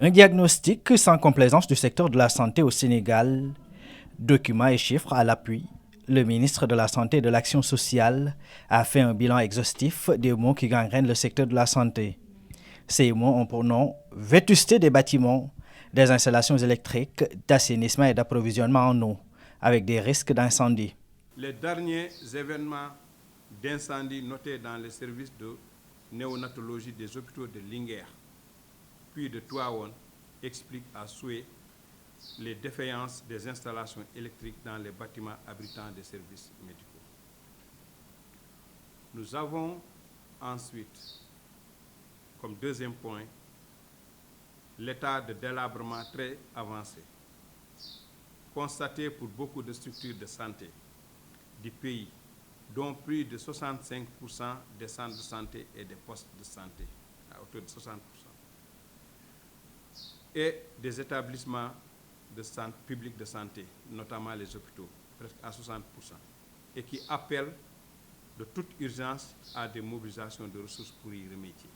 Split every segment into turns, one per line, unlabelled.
Un diagnostic sans complaisance du secteur de la santé au Sénégal, documents et chiffres à l'appui. Le ministre de la Santé et de l'Action sociale a fait un bilan exhaustif des maux qui gangrènent le secteur de la santé. Ces maux ont pour nom vétusté des bâtiments, des installations électriques, d'assainissement et d'approvisionnement en eau, avec des risques d'incendie.
Les derniers événements d'incendie notés dans les services de néonatologie des hôpitaux de Linguère puis de Tivaouane expliquent à souhait les défaillances des installations électriques dans les bâtiments abritant des services médicaux. Nous avons ensuite, comme deuxième point, l'état de délabrement très avancé, constaté pour beaucoup de structures de santé du pays, dont plus de 65% des centres de santé et des postes de santé, à hauteur de 60%, et des établissements de santé, publics de santé, notamment les hôpitaux, presque à 60%, et qui appellent de toute urgence à des mobilisations de ressources pour y remédier.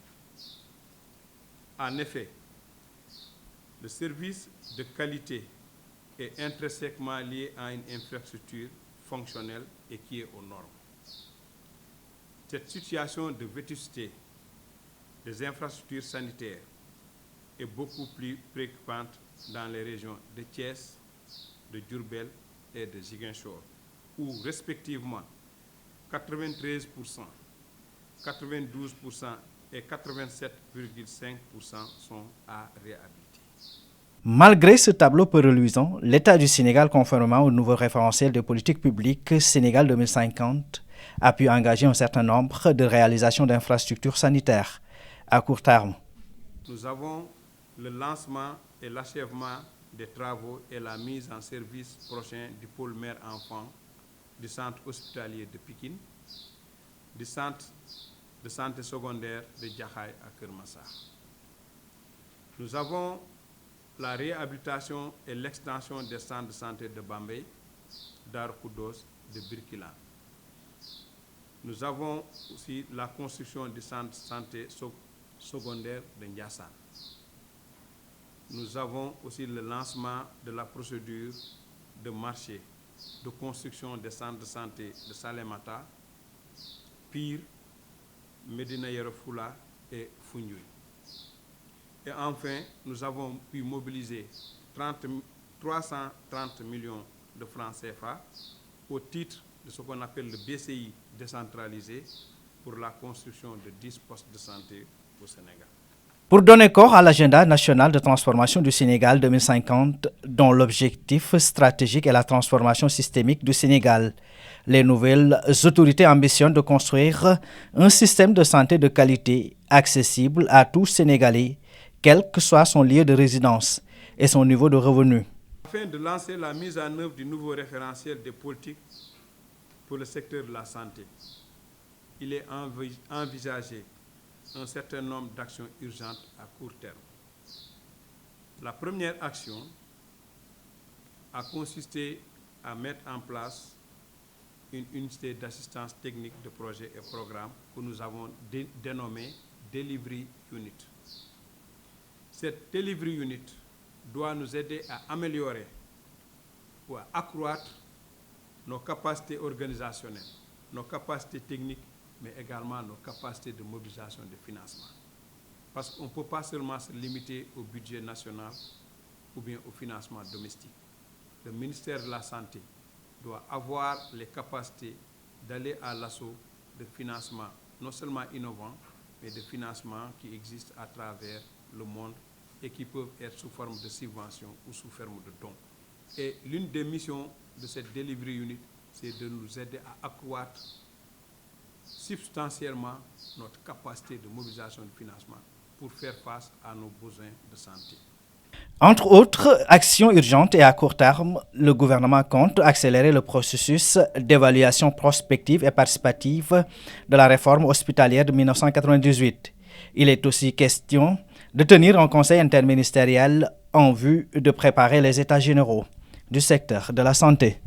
En effet, le service de qualité est intrinsèquement lié à une infrastructure fonctionnelle et qui est aux normes. Cette situation de vétusté des infrastructures sanitaires est beaucoup plus préoccupante dans les régions de Thiès, de Diourbel et de Ziguinchor, où respectivement 93%, 92% et 87,5% sont à réhabiliter.
Malgré ce tableau peu reluisant, l'État du Sénégal, conformément au nouveau référentiel de politique publique Sénégal 2050, a pu engager un certain nombre de réalisations d'infrastructures sanitaires à court terme.
Nous avons le lancement et l'achèvement des travaux et la mise en service prochain du pôle mère-enfant, du centre hospitalier de Pikine, du centre de santé secondaire de Jaxaay à Keur Massar. Nous avons la réhabilitation et l'extension des centres de santé de Bambey, Darou Khoudoss, de Birkilane. Nous avons aussi la construction du centre de santé secondaire de Ndiassane. Nous avons aussi le lancement de la procédure de marché de construction des centres de santé de Salémata, Pire, Médina Yoro Foulah et Foundiougne. Et enfin, nous avons pu mobiliser 330 millions de francs CFA au titre de ce qu'on appelle le BCI décentralisé pour la construction de 10 postes de santé au Sénégal.
Pour donner corps à l'agenda national de transformation du Sénégal 2050, dont l'objectif stratégique est la transformation systémique du Sénégal, les nouvelles autorités ambitionnent de construire un système de santé de qualité accessible à tout Sénégalais, quel que soit son lieu de résidence et son niveau de revenu.
Afin de lancer la mise en œuvre du nouveau référentiel des politiques pour le secteur de la santé, il est envisagé un certain nombre d'actions urgentes à court terme. La première action a consisté à mettre en place une unité d'assistance technique de projets et programmes que nous avons dénommée Delivery Unit. Cette Delivery Unit doit nous aider à améliorer ou à accroître nos capacités organisationnelles, nos capacités techniques, mais également nos capacités de mobilisation de financement. Parce qu'on ne peut pas seulement se limiter au budget national ou bien au financement domestique. Le ministère de la Santé doit avoir les capacités d'aller à l'assaut de financements non seulement innovants, mais de financements qui existent à travers le monde et qui peuvent être sous forme de subventions ou sous forme de dons. Et l'une des missions de cette Delivery Unit, c'est de nous aider à accroître substantiellement notre capacité de mobilisation de financement pour faire face à nos besoins de santé.
Entre autres actions urgentes et à court terme, le gouvernement compte accélérer le processus d'évaluation prospective et participative de la réforme hospitalière de 1998. Il est aussi question de tenir un conseil interministériel en vue de préparer les états généraux du secteur de la santé.